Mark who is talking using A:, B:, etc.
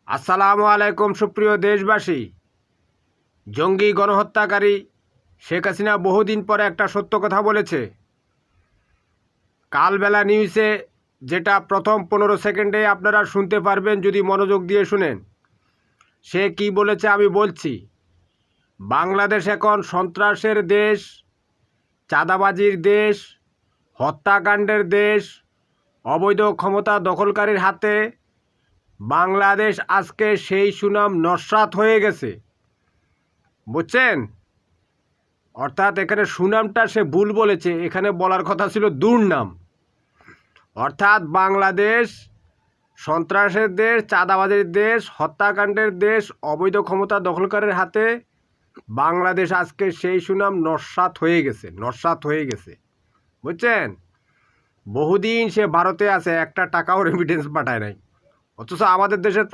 A: আসসালামু আলাইকুম সুপ্রিয় দেশবাসী। জঙ্গি গণহত্যাকারী শেখ হাসিনা বহুদিন পরে একটা সত্য কথা বলেছে। কালবেলা নিউজে যেটা প্রথম 15 সেকেন্ডে আপনারা শুনতে পারবেন যদি মনোযোগ দিয়ে শুনেন। সে কি বলেছে আমি বলছি। বাংলাদেশ এখন সন্ত্রাসের দেশ, চাঁদাবাজির দেশ, হত্যাকাণ্ডের দেশ, অবৈধ ক্ষমতা দখলকারীর হাতে বাংলাদেশ আজকে সেই সুনাম নস্যাৎ হয়ে গেছে, বুঝছেন? অর্থাৎ এখানে সুনামটা সে ভুল বলেছে, এখানে বলার কথা ছিল দুর্নাম। অর্থাৎ বাংলাদেশ সন্ত্রাসের দেশ, চাঁদাবাজের দেশ, হত্যাকাণ্ডের দেশ, অবৈধ ক্ষমতা দখলকারীর হাতে বাংলাদেশ আজকে সেই সুনাম নস্যাৎ হয়ে গেছে, বুঝছেন? বহুদিন সে ভারতে আছে, একটা টাকাও রেমিটেন্স পাঠায় নাই, অথচ আমাদের দেশের